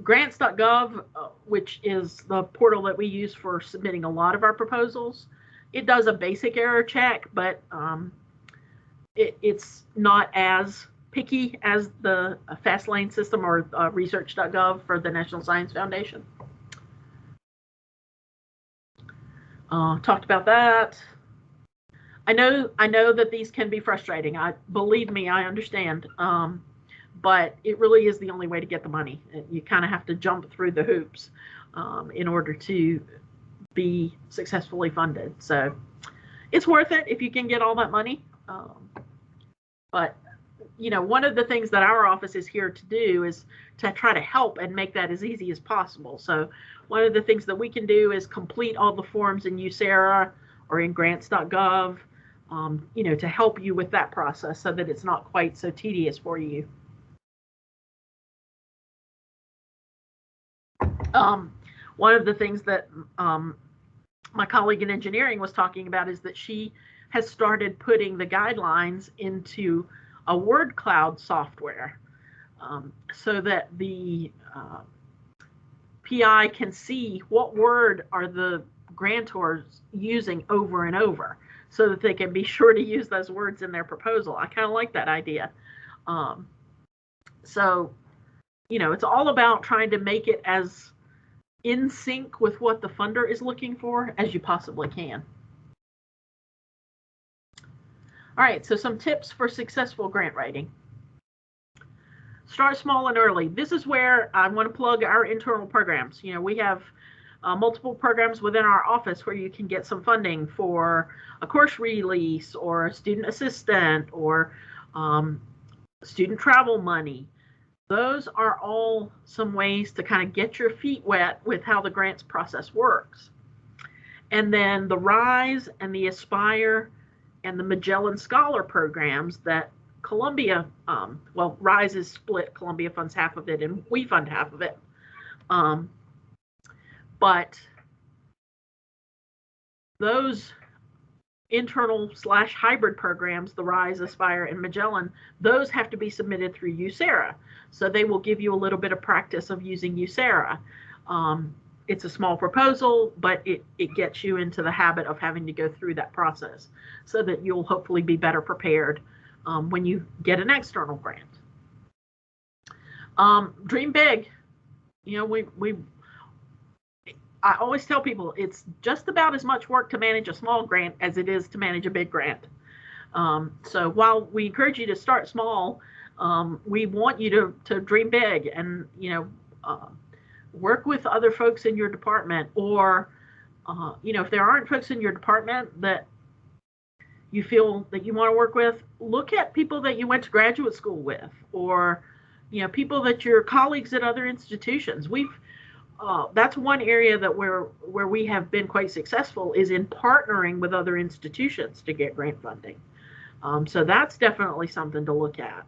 Grants.gov, which is the portal that we use for submitting a lot of our proposals, it does a basic error check, but it's not as picky as the FastLane system or research.gov for the National Science Foundation. Talked about that. I know that these can be frustrating. Believe me, I understand. But it really is the only way to get the money. You kind of have to jump through the hoops in order to be successfully funded. So it's worth it if you can get all that money. But one of the things that our office is here to do is to try to help and make that as easy as possible. So one of the things that we can do is complete all the forms in USERA or in grants.gov, to help you with that process so that it's not quite so tedious for you. One of the things that my colleague in engineering was talking about is that she has started putting the guidelines into a word cloud software so that the PI can see what word are the grantors using over and over so that they can be sure to use those words in their proposal. I kind of like that idea. So, it's all about trying to make it as in sync with what the funder is looking for as you possibly can. All right, so some tips for successful grant writing. Start small and early. This is where I want to plug our internal programs. We have multiple programs within our office where you can get some funding for a course release or a student assistant or student travel money. Those are all some ways to kind of get your feet wet with how the grants process works. And then the RISE and the Aspire and the Magellan Scholar programs that Columbia, RISE is split. Columbia funds half of it and we fund half of it. But those internal/hybrid programs, the RISE, Aspire, and Magellan, those have to be submitted through USERA. So they will give you a little bit of practice of using USERA. It's a small proposal, but it gets you into the habit of having to go through that process so that you'll hopefully be better prepared when you get an external grant. Dream big. I always tell people it's just about as much work to manage a small grant as it is to manage a big grant. So while we encourage you to start small, we want you to dream big and, work with other folks in your department, or, if there aren't folks in your department that you feel that you want to work with, look at people that you went to graduate school with, or, people that your colleagues at other institutions. That's one area that where we have been quite successful is in partnering with other institutions to get grant funding. So that's definitely something to look at.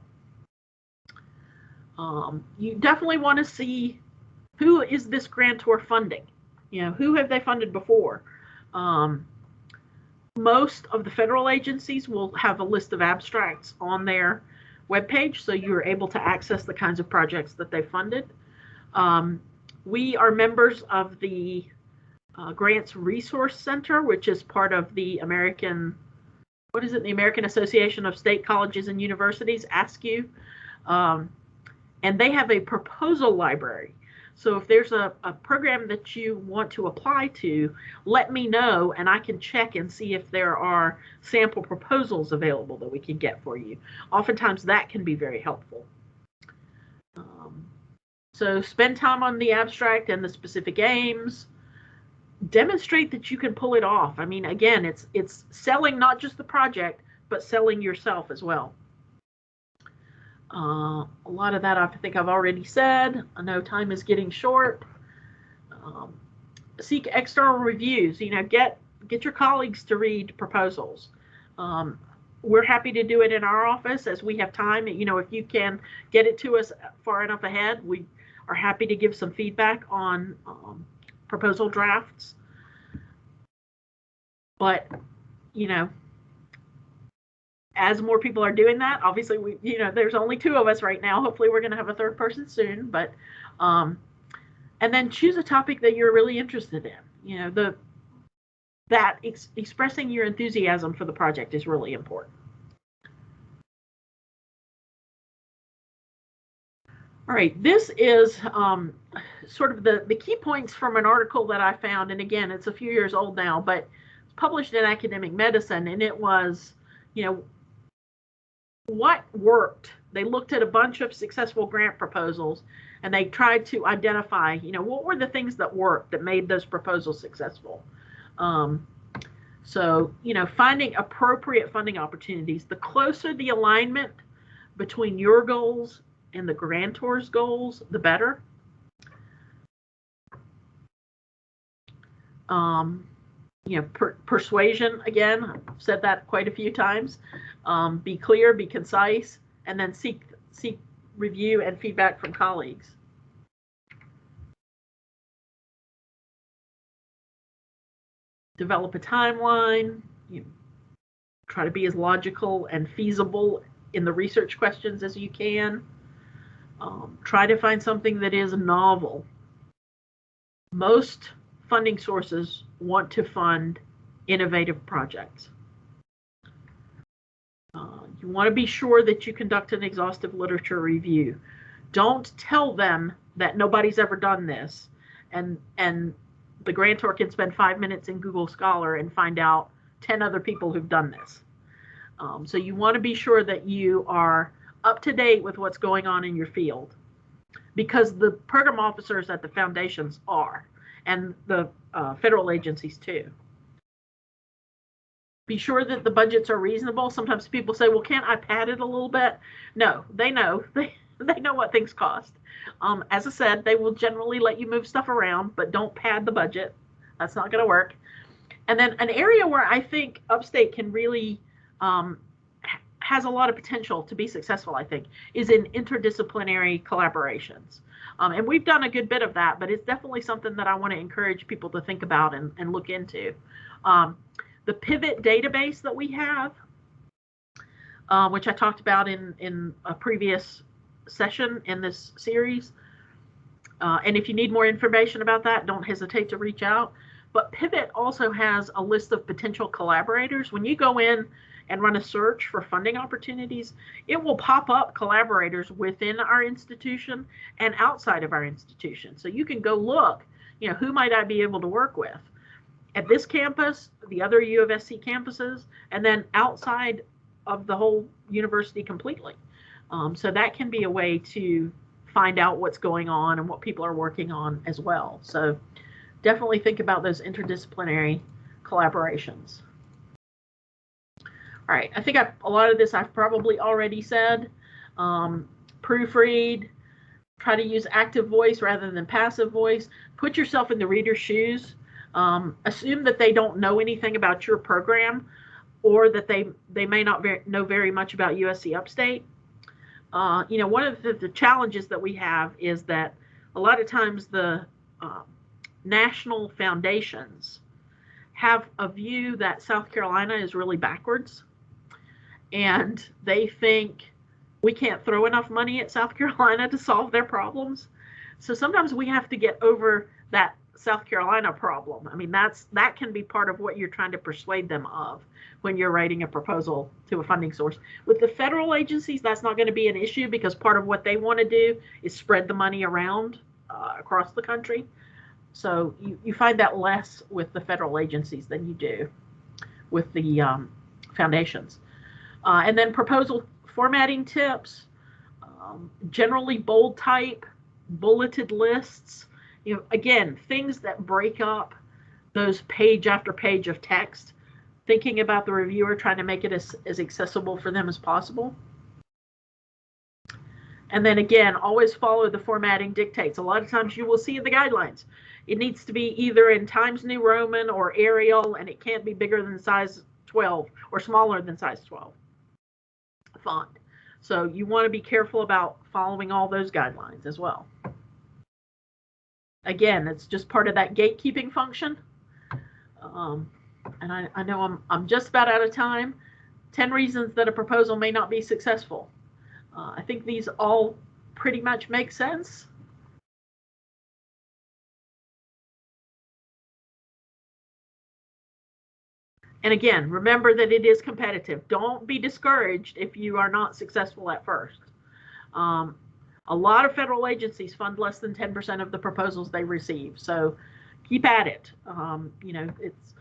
You definitely want to see who is this grantor funding? Who have they funded before? Most of the federal agencies will have a list of abstracts on their webpage, so you're able to access the kinds of projects that they funded. We are members of the Grants Resource Center, which is part of the American Association of State Colleges and Universities, ASCU. And they have a proposal library. So if there's a program that you want to apply to, let me know and I can check and see if there are sample proposals available that we can get for you. Oftentimes that can be very helpful. So spend time on the abstract and the specific aims. Demonstrate that you can pull it off. I mean, again, it's selling not just the project, but selling yourself as well. A lot of that I think I've already said. I know time is getting short. Seek external reviews. You know, get your colleagues to read proposals. We're happy to do it in our office as we have time. You know, if you can get it to us far enough ahead, we are happy to give some feedback on proposal drafts. But, you know, as more people are doing that, obviously there's only 2 of us right now. Hopefully we're going to have a 3rd person soon, but and then choose a topic that you're really interested in. You know, expressing your enthusiasm for the project is really important. All right, this is sort of the key points from an article that I found, and again, it's a few years old now, but it's published in Academic Medicine, and it was, you know, what worked. They looked at a bunch of successful grant proposals and they tried to identify, you know, what were the things that worked that made those proposals successful. So, you know, finding appropriate funding opportunities, the closer the alignment between your goals and the grantor's goals, the better. You know, persuasion, again, I've said that quite a few times. Be clear, be concise, and then seek review and feedback from colleagues. Develop a timeline. You try to be as logical and feasible in the research questions as you can. Try to find something that is novel. Most funding sources want to fund innovative projects. You want to be sure that you conduct an exhaustive literature review. Don't tell them that nobody's ever done this, and the grantor can spend 5 minutes in Google Scholar and find out 10 other people who've done this. So you want to be sure that you are up to date with what's going on in your field, because the program officers at the foundations are, and the federal agencies too. Be sure that the budgets are reasonable. Sometimes people say, well, can't I pad it a little bit? No, they know. They know what things cost. As I said, they will generally let you move stuff around, but don't pad the budget. That's not going to work. And then an area where I think Upstate can really has a lot of potential to be successful, I think, is in interdisciplinary collaborations. And we've done a good bit of that, but it's definitely something that I want to encourage people to think about and look into. The pivot database that we have, which I talked about in a previous session in this series. And if you need more information about that, don't hesitate to reach out. But Pivot also has a list of potential collaborators. When you go in and run a search for funding opportunities, it will pop up collaborators within our institution and outside of our institution. So you can go look, you know, who might I be able to work with at this campus, the other U of SC campuses, and then outside of the whole university completely. So that can be a way to find out what's going on and what people are working on as well. So definitely think about those interdisciplinary collaborations. All right, I think a lot of this I've probably already said. Proofread, try to use active voice rather than passive voice. Put yourself in the reader's shoes. Assume that they don't know anything about your program, or that they may not know very much about USC Upstate. You know, one of the challenges that we have is that a lot of times the national foundations have a view that South Carolina is really backwards, and they think we can't throw enough money at South Carolina to solve their problems. So sometimes we have to get over that South Carolina problem. I mean, that can be part of what you're trying to persuade them of when you're writing a proposal to a funding source. With the federal agencies, that's not going to be an issue because part of what they want to do is spread the money around across the country. So you find that less with the federal agencies than you do with the foundations. And then proposal formatting tips, generally bold type, bulleted lists, again, things that break up those page after page of text, thinking about the reviewer, trying to make it as accessible for them as possible. And then again, always follow the formatting dictates. A lot of times you will see in the guidelines, it needs to be either in Times New Roman or Arial, and it can't be bigger than size 12 or smaller than size 12 font. So you want to be careful about following all those guidelines as well. Again, it's just part of that gatekeeping function. And I know I'm just about out of time. 10 reasons that a proposal may not be successful. I think these all pretty much make sense. And again, remember that it is competitive. Don't be discouraged if you are not successful at first. A lot of federal agencies fund less than 10% of the proposals they receive. So keep at it. It's.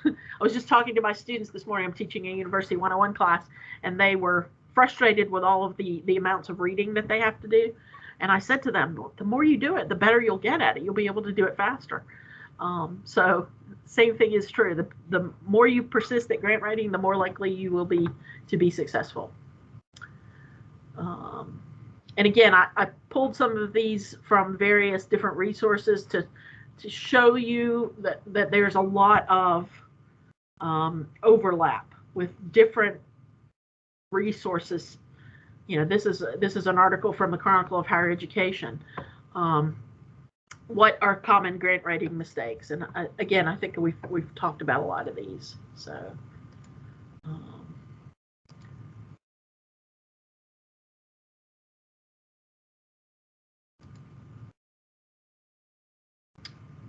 I was just talking to my students this morning. I'm teaching a University 101 class, and they were frustrated with all of the amounts of reading that they have to do. And I said to them, the more you do it, the better you'll get at it. You'll be able to do it faster. So same thing is true. The more you persist at grant writing, the more likely you will be to be successful. And again, I pulled some of these from various different resources to show you that there's a lot of overlap with different resources. This is an article from the Chronicle of Higher Education. What are common grant writing mistakes? And again, I think we've talked about a lot of these. So.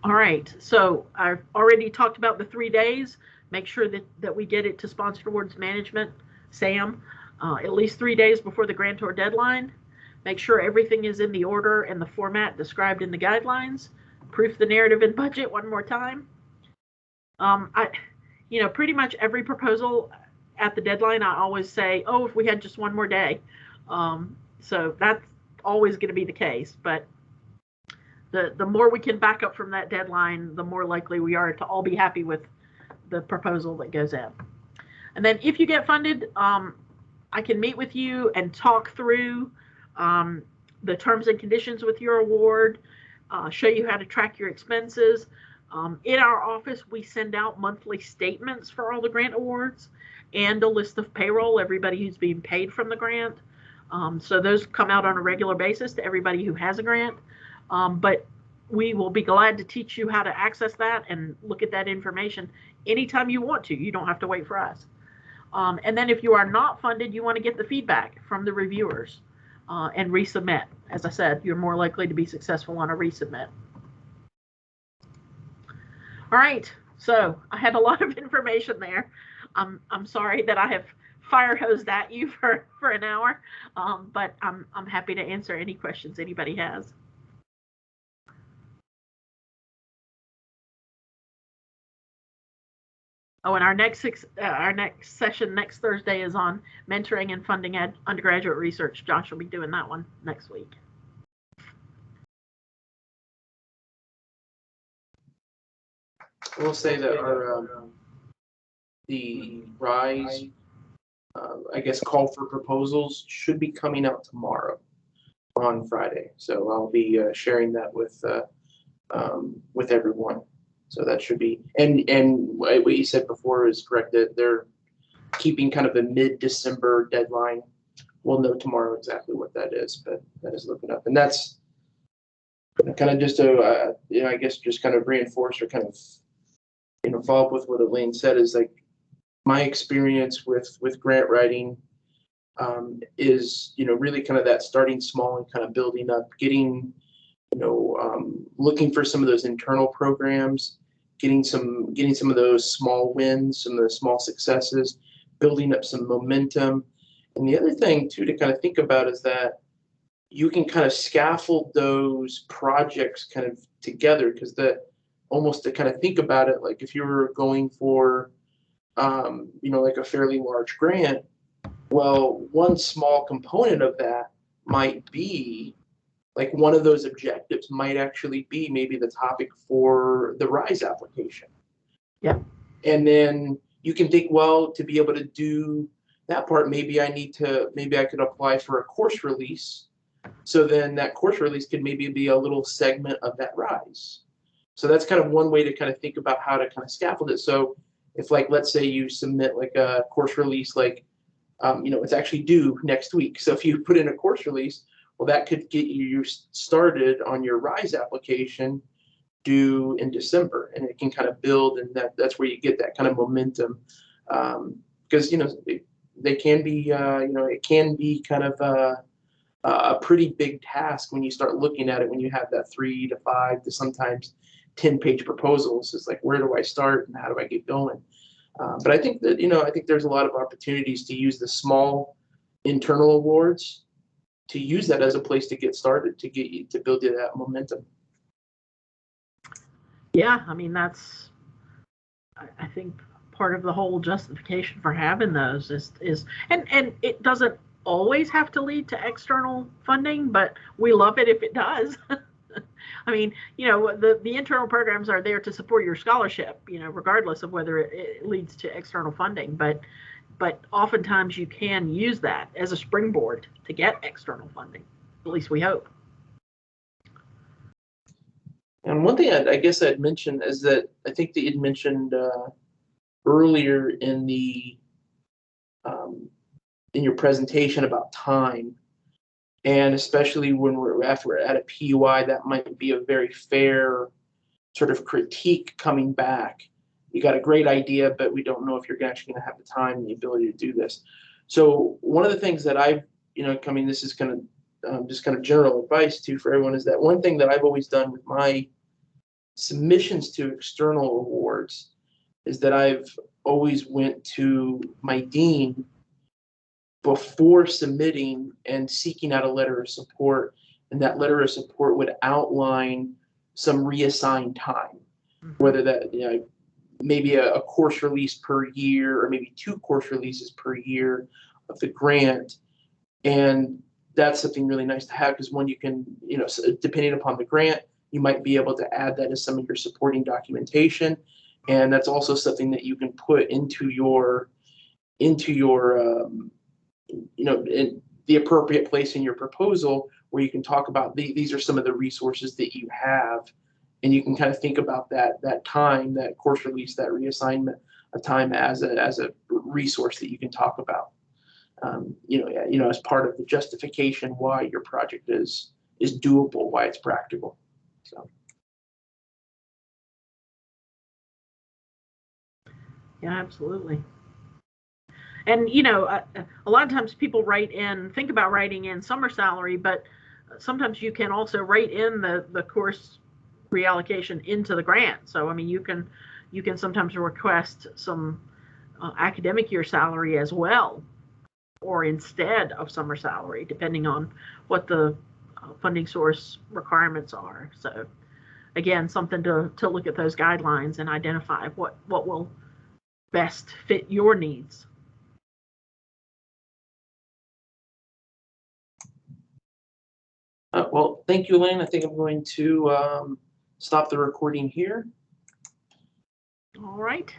All right, so I've already talked about the 3 days. Make sure that we get it to Sponsored Awards Management, SAM, at least 3 days before the grantor deadline. Make sure everything is in the order and the format described in the guidelines. Proof the narrative and budget one more time. Pretty much every proposal at the deadline, I always say, oh, if we had just one more day. So that's always going to be the case, but the more we can back up from that deadline, the more likely we are to all be happy with the proposal that goes in. And then if you get funded, I can meet with you and talk through the terms and conditions with your award, show you how to track your expenses. In our office, we send out monthly statements for all the grant awards and a list of payroll, everybody who's being paid from the grant. So those come out on a regular basis to everybody who has a grant. But we will be glad to teach you how to access that and look at that information anytime you want to. You don't have to wait for us. And then if you are not funded, you want to get the feedback from the reviewers and resubmit. As I said, you're more likely to be successful on a resubmit. All right, so I had a lot of information there. I'm sorry that I have fire hosed at you for an hour, but I'm happy to answer any questions anybody has. Oh, and our next session next Thursday is on mentoring and funding undergraduate research. Josh will be doing that one next week. I will say that our the RISE, I guess, call for proposals should be coming out tomorrow on Friday. So I'll be sharing that with everyone. So that should be, and what you said before is correct, that they're keeping kind of a mid-December deadline. We'll know tomorrow exactly what that is, but that is looking up. And that's kind of just to, I guess just kind of reinforce or kind of, follow up with what Elaine said is like my experience with grant writing is, really kind of that starting small and kind of building up, getting, looking for some of those internal programs, getting some of those small wins, some of the small successes, building up some momentum. And the other thing too to kind of think about is that you can kind of scaffold those projects kind of together, because almost to kind of think about it, like if you were going for, like a fairly large grant, well, one small component of that might be, like one of those objectives might actually be maybe the topic for the RISE application. Yeah. And then you can think, well, to be able to do that part, maybe I could apply for a course release. So then that course release could maybe be a little segment of that RISE. So that's kind of one way to kind of think about how to kind of scaffold it. So if, like, let's say you submit like a course release, like, it's actually due next week. So if you put in a course release, well, that could get you started on your RISE application due in December, and it can kind of build, and that's where you get that kind of momentum. Because, they can be, it can be kind of a pretty big task when you start looking at it, when you have that 3 to 5 to sometimes 10-page proposals. It's like, where do I start and how do I get going? But I think that, I think there's a lot of opportunities to use the small internal awards, to use that as a place to get started, to get you to build you that momentum. Yeah, I mean, that's, I think part of the whole justification for having those is and it doesn't always have to lead to external funding, but we love it if it does. I mean, the internal programs are there to support your scholarship, regardless of whether it leads to external funding. But oftentimes you can use that as a springboard to get external funding. At least we hope. And one thing I guess I'd mention is that I think that you'd mentioned earlier in your presentation about time, and especially when after we're at a PUI, that might be a very fair sort of critique coming back. You got a great idea, but we don't know if you're actually going to have the time and the ability to do this. So one of the things that I've, this is kind of just kind of general advice too for everyone, is that one thing that I've always done with my submissions to external awards is that I've always went to my dean before submitting and seeking out a letter of support, and that letter of support would outline some reassigned time, whether that, maybe a course release per year, or maybe 2 course releases per year of the grant. And that's something really nice to have, because when you can, depending upon the grant, you might be able to add that as some of your supporting documentation. And that's also something that you can put into your in the appropriate place in your proposal, where you can talk about these are some of the resources that you have, and you can kind of think about that time, that course release, that reassignment of time as a resource that you can talk about, as part of the justification why your project is doable, why it's practical. So. Yeah, absolutely. And, a lot of times people think about writing in summer salary, but sometimes you can also write in the course reallocation into the grant. So, I mean, you can sometimes request some academic year salary as well, or instead of summer salary, depending on what the funding source requirements are. So, again, something to look at those guidelines and identify what will best fit your needs. Well, thank you, Elaine. I think I'm going to stop the recording here. All right.